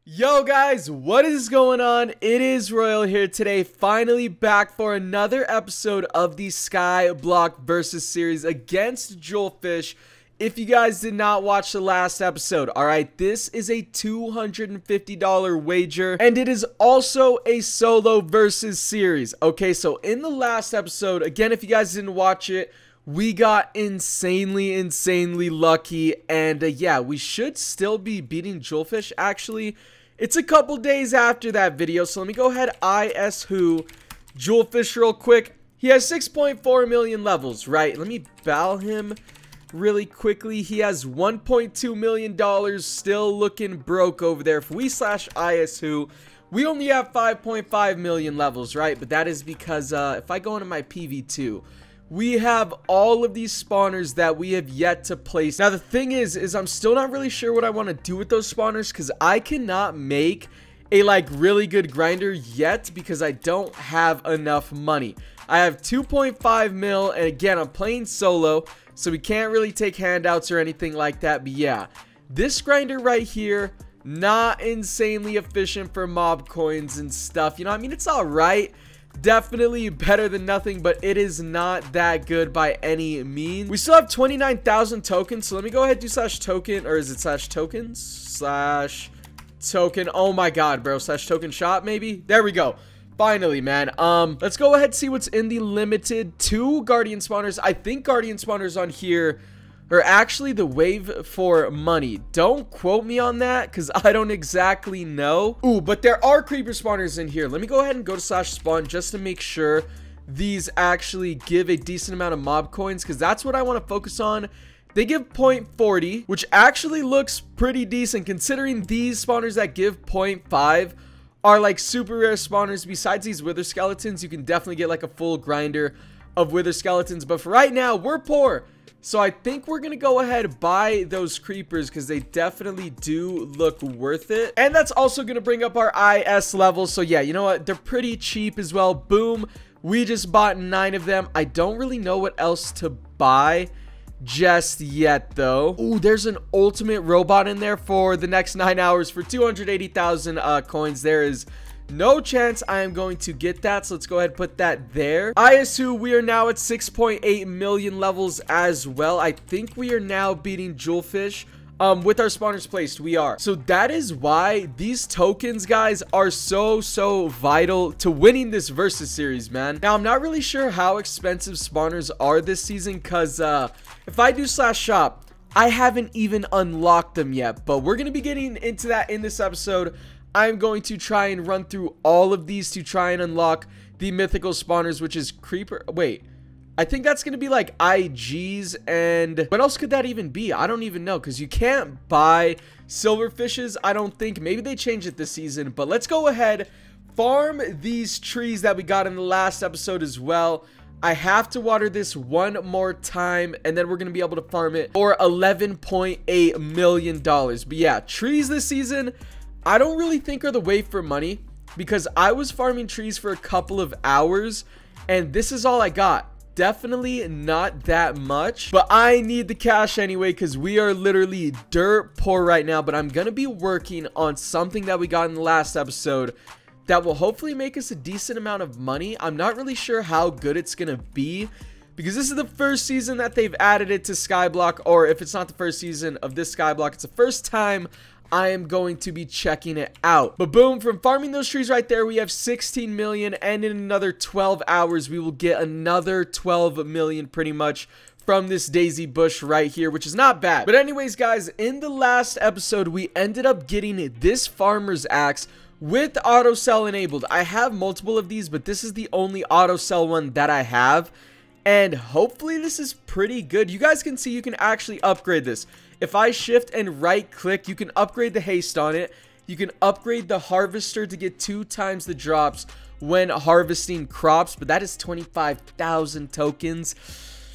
Yo guys, what is going on? It is Royal here today, finally back for another episode of the Skyblock versus series against Jewelfish. If you guys did not watch the last episode, alright, this is a $250 wager, and it is also a solo versus series. Okay, so in the last episode, again, if you guys didn't watch it, we got insanely lucky, and yeah, we should still be beating Jewelfish. Actually, it's a couple days after that video, so let me go ahead who Jewelfish real quick. He has 6.4 million levels, right? Let me bow him really quickly. He has $1.2 million, still looking broke over there. If we slash who, we only have 5.5 million levels, right? But that is because if I go into my PV2, we have all of these spawners that we have yet to place. Now, the thing is I'm still not really sure what I want to do with those spawners because I cannot make a, really good grinder yet because I don't have enough money. I have 2.5 mil, and again, I'm playing solo, so we can't really take handouts or anything like that. But yeah, this grinder right here, not insanely efficient for mob coins and stuff. You know, I mean, it's all right. Definitely better than nothing, but it is not that good by any means. We still have 29,000 tokens, so let me go ahead and do slash token, or is it slash tokens? Slash token. Oh my god, bro. Slash token shop, maybe? There we go. Finally, man. Let's go ahead and see what's in the limited 2 guardian spawners. I think guardian spawners on here are actually the wave for money. Don't quote me on that because I don't exactly know. Ooh, but there are creeper spawners in here. Let me go ahead and go to slash spawn just to make sure these actually give a decent amount of mob coins, because that's what I want to focus on. They give 0.40, which actually looks pretty decent considering these spawners that give 0.5 are super rare spawners. Besides these wither skeletons, you can definitely get a full grinder of wither skeletons, but for right now, we're poor. So I think we're going to go ahead and buy those creepers because they definitely do look worth it. And that's also going to bring up our IS levels. So yeah, you know what? They're pretty cheap as well. Boom. We just bought 9 of them. I don't really know what else to buy just yet though. Ooh, there's an ultimate robot in there for the next 9 hours for 280,000 coins. There is no chance I am going to get that, so let's go ahead and put that there. ISU, we are now at 6.8 million levels as well. I think we are now beating Jewelfish with our spawners placed. We are. So that is why these tokens, guys, are so vital to winning this versus series, man. Now, I'm not really sure how expensive spawners are this season because if I do slash shop, I haven't even unlocked them yet, but we're going to be getting into that in this episode. I'm going to try and run through all of these to try and unlock the mythical spawners, which is creeper. Wait, I think that's going to be IGs, and what else could that even be? I don't even know, because you can't buy silverfishes, I don't think. Maybe they changed it this season, but let's go ahead, farm these trees that we got in the last episode as well. I have to water this one more time, and then we're going to be able to farm it for $11.8 million. But yeah, trees this season, I don't really think are the way for money because I was farming trees for a couple of hours and this is all I got. Definitely not that much, but I need the cash anyway because we are literally dirt poor right now. But I'm going to be working on something that we got in the last episode that will hopefully make us a decent amount of money. I'm not really sure how good it's going to be because this is the first season that they've added it to Skyblock, or if it's not the first season of this Skyblock, it's the first time I am going to be checking it out. But boom, from farming those trees right there, we have 16 million, and in another 12 hours, we will get another 12 million pretty much from this daisy bush right here, which is not bad. But anyways, guys, in the last episode, we ended up getting this farmer's axe with auto sell enabled. I have multiple of these, but this is the only auto sell one that I have. And hopefully this is pretty good. You guys can see you can actually upgrade this. If I shift and right click, you can upgrade the haste on it. You can upgrade the harvester to get 2 times the drops when harvesting crops, but that is 25,000 tokens.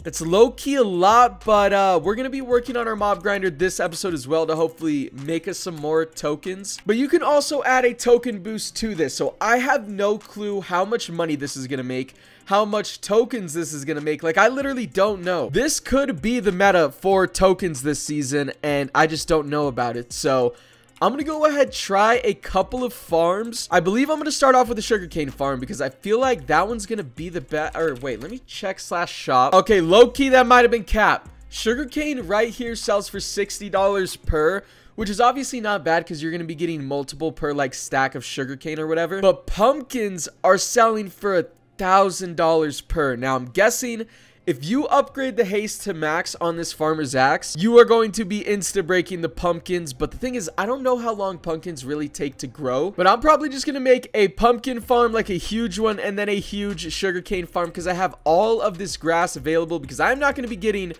That's low-key a lot, but we're going to be working on our mob grinder this episode as well to hopefully make us some more tokens. But you can also add a token boost to this, so I have no clue how much money this is going to make, how much tokens this is going to make. I literally don't know. This could be the meta for tokens this season, and I just don't know about it. So I'm going to go ahead try a couple of farms. I believe I'm going to start off with a sugarcane farm because I feel like that one's going to be the best. Or wait, let me check /shop. Okay, low-key, that might have been cap. Sugarcane right here sells for $60 per, which is obviously not bad because you're going to be getting multiple per like stack of sugarcane or whatever. But pumpkins are selling for $1,000 per. Now, I'm guessing if you upgrade the haste to max on this farmer's axe, you are going to be insta-breaking the pumpkins. But the thing is, I don't know how long pumpkins really take to grow. But I'm probably just going to make a pumpkin farm, like a huge one, and then a huge sugarcane farm because I have all of this grass available because I'm not going to be getting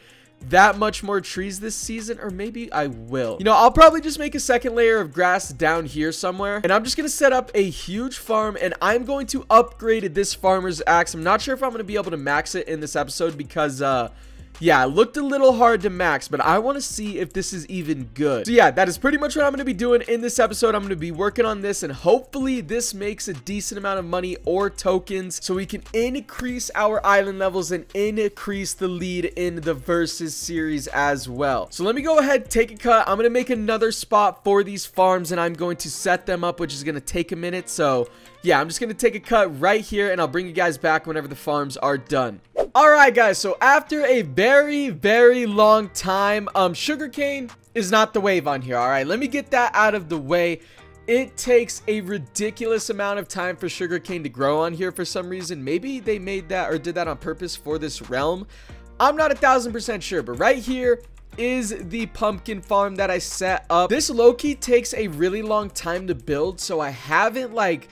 that much more trees this season, or maybe I will. You know, I'll probably just make a second layer of grass down here somewhere, and I'm just gonna set up a huge farm, and I'm going to upgrade this farmer's axe. I'm not sure if I'm gonna be able to max it in this episode because yeah, it looked a little hard to max, but I want to see if this is even good. So yeah, that is pretty much what I'm going to be doing in this episode. I'm going to be working on this, and hopefully this makes a decent amount of money or tokens so we can increase our island levels and increase the lead in the versus series as well. So let me go ahead, take a cut. I'm going to make another spot for these farms, and I'm going to set them up, which is going to take a minute. So yeah, I'm just going to take a cut right here, and I'll bring you guys back whenever the farms are done. Alright guys, so after a very long time, sugarcane is not the wave on here. Alright, let me get that out of the way. It takes a ridiculous amount of time for sugarcane to grow on here for some reason. Maybe they made that or did that on purpose for this realm. I'm not 1000% sure, but right here is the pumpkin farm that I set up. This low-key takes a really long time to build, so I haven't like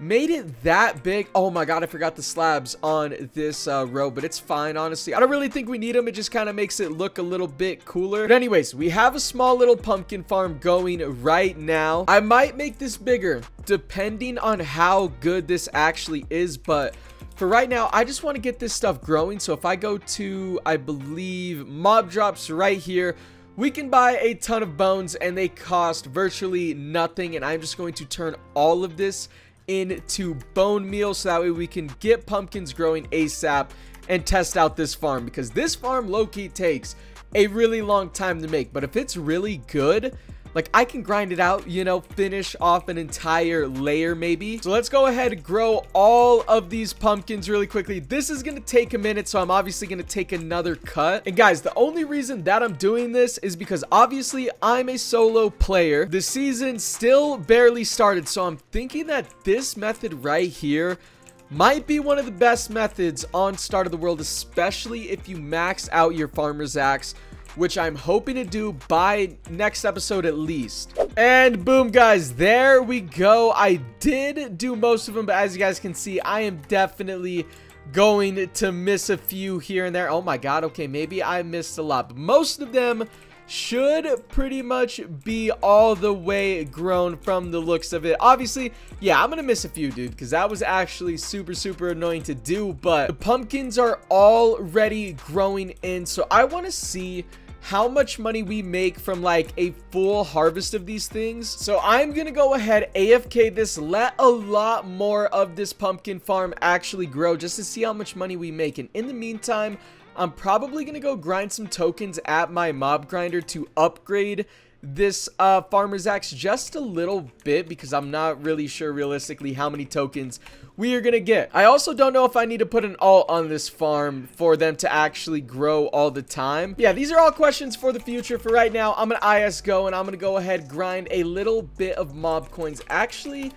made it that big. Oh my god, I forgot the slabs on this row, but it's fine, honestly. I don't really think we need them. It just kind of makes it look a little bit cooler. But anyways, we have a small little pumpkin farm going right now. I might make this bigger depending on how good this actually is, but for right now, I just want to get this stuff growing. So if I go to, I believe, mob drops right here, we can buy a ton of bones and they cost virtually nothing. And I'm just going to turn all of this into bone meal so that way we can get pumpkins growing ASAP and test out this farm, because this farm low-key takes a really long time to make. But if it's really good, like, I can grind it out, you know, finish off an entire layer maybe. So let's go ahead and grow all of these pumpkins really quickly. This is gonna take a minute, so I'm obviously gonna take another cut. And guys, the only reason that I'm doing this is because obviously I'm a solo player. The season still barely started, so I'm thinking that this method right here might be one of the best methods on Start of the World, especially if you max out your farmer's axe, which I'm hoping to do by next episode at least. And boom, guys, there we go. I did do most of them, but as you guys can see, I am definitely going to miss a few here and there. Oh my god, okay, maybe I missed a lot, but most of them should pretty much be all the way grown from the looks of it. Obviously, yeah, I'm gonna miss a few, dude, because that was actually super annoying to do, but the pumpkins are already growing in, so I want to see how much money we make from like a full harvest of these things. So I'm gonna go ahead, AFK this, let a lot more of this pumpkin farm actually grow just to see how much money we make. And in the meantime, I'm probably gonna go grind some tokens at my mob grinder to upgrade this farmer's axe just a little bit, because I'm not really sure realistically how many tokens we are gonna get. I also don't know if I need to put an alt on this farm for them to actually grow all the time. Yeah, these are all questions for the future. For right now, I'm gonna IS go, and I'm gonna go ahead grind a little bit of mob coins. Actually,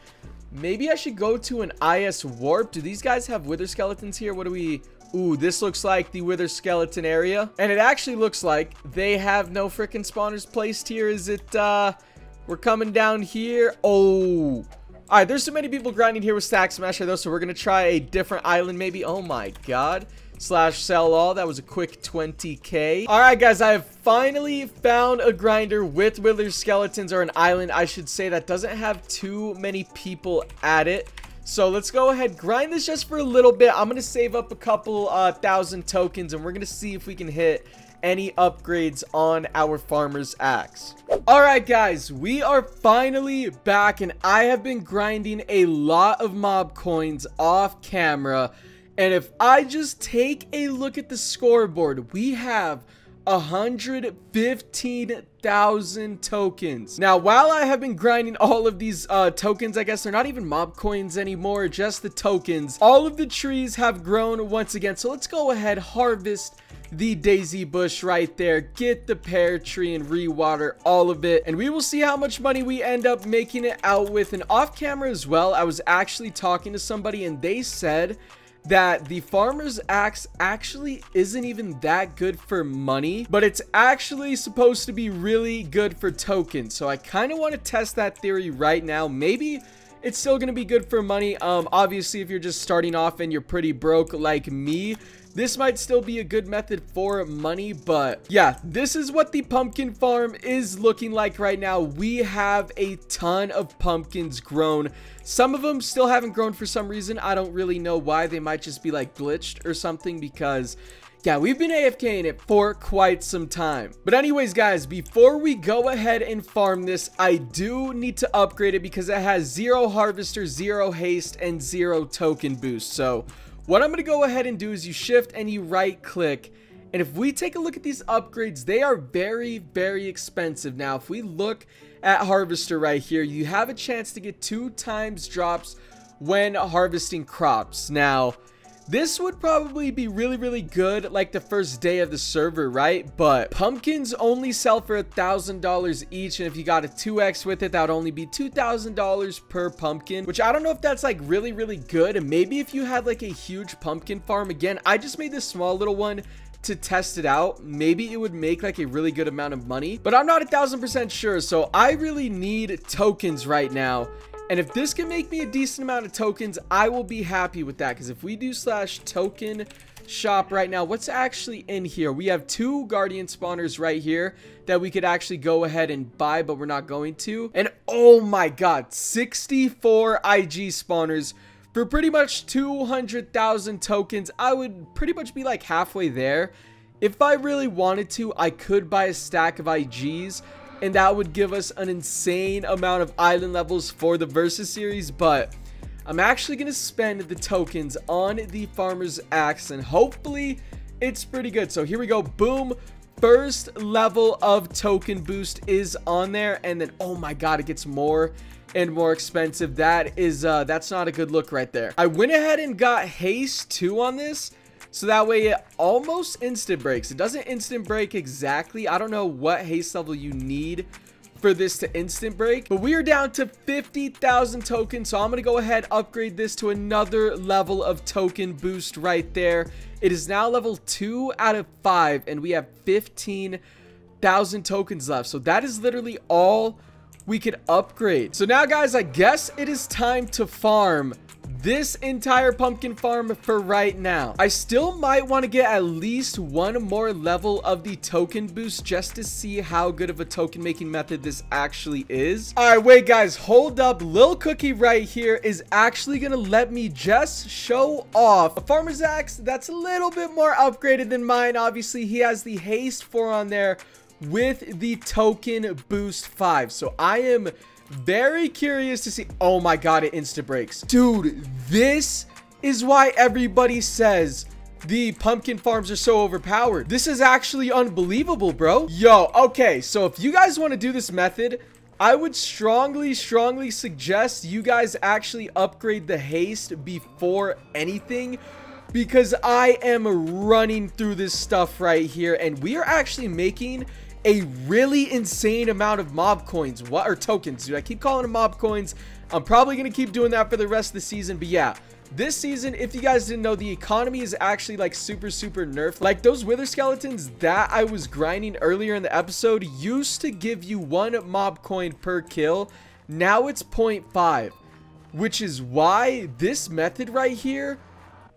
maybe I should go to an IS warp. Do these guys have wither skeletons here? What do we... Ooh, this looks like the wither skeleton area. And it actually looks like they have no freaking spawners placed here. Is it, we're coming down here. Oh. Alright, there's so many people grinding here with Stack Smasher, though, so we're gonna try a different island, maybe. Oh my god. /sell all. That was a quick 20k. Alright, guys, I have finally found a grinder with wither skeletons, or an island, I should say, that doesn't have too many people at it. So let's go ahead, grind this just for a little bit. I'm going to save up a couple thousand tokens, and we're going to see if we can hit any upgrades on our farmer's axe. Alright guys, we are finally back, and I have been grinding a lot of mob coins off camera. And if I just take a look at the scoreboard, we have 115,000 tokens. Now, while I have been grinding all of these tokens, I guess they're not even mob coins anymore, just the tokens. All of the trees have grown once again. So let's go ahead, harvest the daisy bush right there, get the pear tree and rewater all of it, and we will see how much money we end up making it out with. And off camera as well, I was actually talking to somebody and they said that the farmer's axe actually isn't even that good for money, but it's actually supposed to be really good for tokens. So I kind of want to test that theory right now. Maybe it's still going to be good for money. Obviously, if you're just starting off and you're pretty broke like me, this might still be a good method for money. But yeah, this is what the pumpkin farm is looking like right now. We have a ton of pumpkins grown. Some of them still haven't grown for some reason. I don't really know why. They might just be like glitched or something, because yeah, we've been AFKing it for quite some time. But anyways, guys, before we go ahead and farm this, I do need to upgrade it because it has 0 harvester, 0 haste, and 0 token boost. So what I'm going to go ahead and do is you shift and you right click. And if we take a look at these upgrades, they are very, very expensive. Now, if we look at harvester right here, you have a chance to get 2 times drops when harvesting crops. Now, this would probably be really, really good like the first day of the server, right? But pumpkins only sell for $1,000 each, and if you got a 2x with it, that would only be $2,000 per pumpkin, which I don't know if that's like really, really good. And maybe if you had like a huge pumpkin farm, again, I just made this small little one to test it out, maybe it would make like a really good amount of money, but I'm not 1000% sure. So I really need tokens right now. And if this can make me a decent amount of tokens, I will be happy with that. Because if we do /token shop right now, what's actually in here? We have 2 guardian spawners right here that we could actually go ahead and buy, but we're not going to. And oh my god, 64 IG spawners for pretty much 200,000 tokens. I would pretty much be like halfway there. If I really wanted to, I could buy a stack of IGs, and that would give us an insane amount of island levels for the Versus series. But I'm actually going to spend the tokens on the farmer's axe, and hopefully it's pretty good. So here we go. Boom. First level of token boost is on there. And then, oh my god, it gets more and more expensive. That is, that's not a good look right there. I went ahead and got haste 2 on this, so that way it almost instant breaks. It doesn't instant break exactly. I don't know what haste level you need for this to instant break, but we are down to 50,000 tokens. So I'm going to go ahead, upgrade this to another level of token boost right there. It is now level 2 out of 5, and we have 15,000 tokens left. So that is literally all we could upgrade. So now, guys, I guess it is time to farm this entire pumpkin farm for right now. I still might want to get at least 1 more level of the token boost just to see how good of a token making method this actually is. All right, wait, guys, hold up. Lil Cookie right here is actually gonna let me just show off a farmer's axe that's a little bit more upgraded than mine. Obviously, he has the haste 4 on there with the token boost 5. So I am very curious to see. Oh my god, it insta breaks. Dude, this is why everybody says the pumpkin farms are so overpowered. This is actually unbelievable, bro. Yo, okay, so if you guys want to do this method, I would strongly suggest you guys actually upgrade the haste before anything, because I am running through this stuff right here, and we are actually making a really insane amount of mob coins. What are tokens, dude? I keep calling them mob coins. I'm probably gonna keep doing that for the rest of the season. But yeah, this season, if you guys didn't know, the economy is actually like super nerfed. Like those wither skeletons that I was grinding earlier in the episode used to give you 1 mob coin per kill. Now it's 0.5, which is why this method right here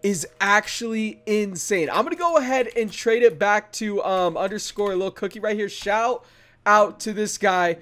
is actually insane. I'm gonna go ahead and trade it back to underscore Lil Cookie right here. Shout out to this guy.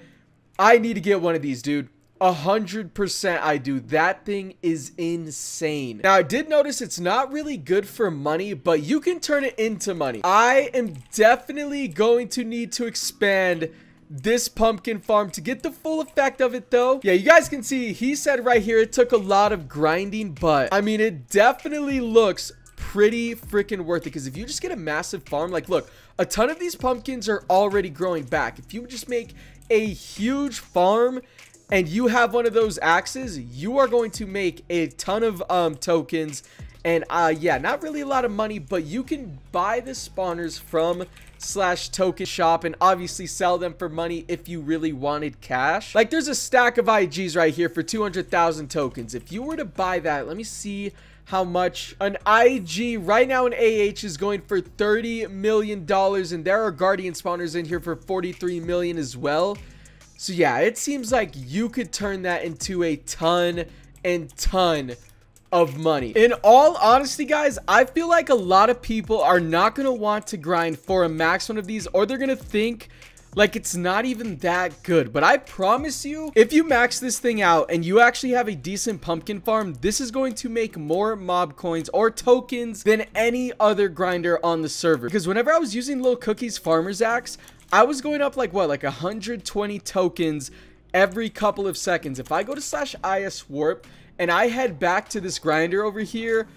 I need to get one of these, dude. 100% I do. That thing is insane. Now, I did notice it's not really good for money, but you can turn it into money. I am definitely going to need to expand this pumpkin farm to get the full effect of it, though. Yeah, you guys can see he said right here it took a lot of grinding, but I mean, it definitely looks pretty freaking worth it, because if you just get a massive farm, like look, a ton of these pumpkins are already growing back. If you just make a huge farm and you have one of those axes, you are going to make a ton of tokens. And yeah, not really a lot of money, but you can buy the spawners from /token shop and obviously sell them for money if you really wanted cash. Like there's a stack of IGs right here for 200,000 tokens. If you were to buy that, let me see how much an IG right now in AH is going for $30 million, and there are guardian spawners in here for 43 million as well. So yeah, it seems like you could turn that into a ton and ton of money. In all honesty, guys, I feel like a lot of people are not going to want to grind for a max one of these, or they're going to think like it's not even that good. But I promise you, if you max this thing out and you actually have a decent pumpkin farm, this is going to make more mob coins or tokens than any other grinder on the server. Because whenever I was using Lil Cookie's farmer's axe, I was going up like what, like 120 tokens every couple of seconds. If I go to /iswarp and I head back to this grinder over here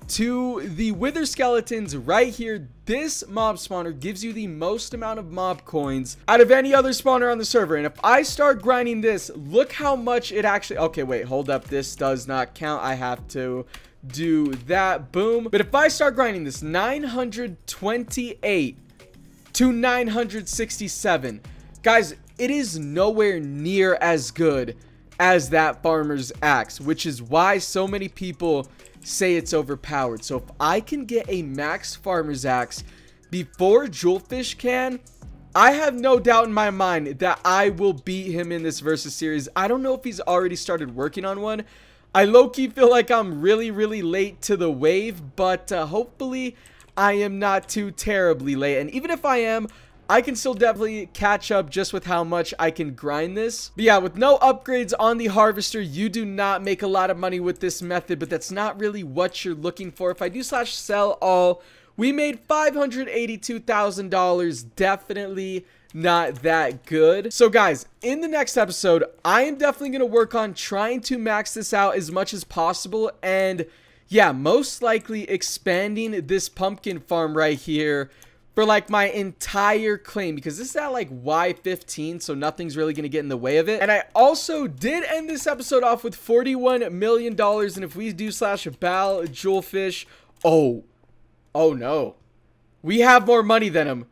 to the wither skeletons right here, this mob spawner gives you the most amount of mob coins out of any other spawner on the server. And if I start grinding this, look how much it actually, okay, wait, hold up, this does not count. I have to do that. Boom. But if I start grinding this, 928 to 967, guys, it is nowhere near as good as that farmer's axe, which is why so many people say it's overpowered. So if I can get a max farmer's axe before Jewelfish can, I have no doubt in my mind that I will beat him in this versus series. I don't know if he's already started working on one. I low-key feel like I'm really late to the wave, but hopefully I am not too terribly late. And even if I am, I can still definitely catch up just with how much I can grind this. But yeah, with no upgrades on the harvester, you do not make a lot of money with this method, but that's not really what you're looking for. If I do /sell all, we made $582,000. Definitely not that good. So guys, in the next episode, I am definitely going to work on trying to max this out as much as possible. And yeah, most likely expanding this pumpkin farm right here for like my entire claim, because this is at like Y15, so nothing's really gonna get in the way of it. And I also did end this episode off with $41 million, and if we do /bal Jewelfish, oh no, we have more money than him,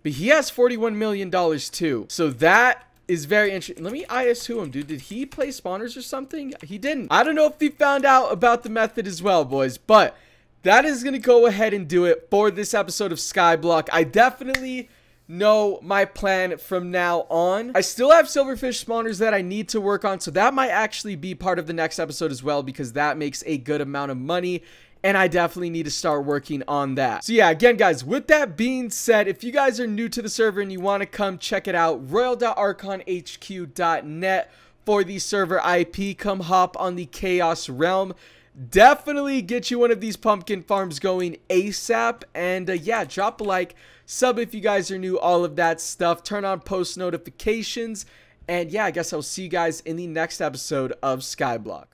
but he has $41 million too. So that is very interesting. Let me IS2 him, dude. Did he play spawners or something? He didn't. I don't know if he found out about the method as well, boys, but that is going to go ahead and do it for this episode of Skyblock. I definitely know my plan from now on. I still have silverfish spawners that I need to work on, so that might actually be part of the next episode as well, because that makes a good amount of money, and I definitely need to start working on that. So yeah, again, guys, with that being said, if you guys are new to the server and you want to come check it out, royal.archonhq.net for the server IP. Come hop on the Chaos Realm. Definitely get you one of these pumpkin farms going ASAP. And yeah, drop a like, sub if you guys are new, all of that stuff. Turn on post notifications. And yeah, I guess I'll see you guys in the next episode of Skyblock.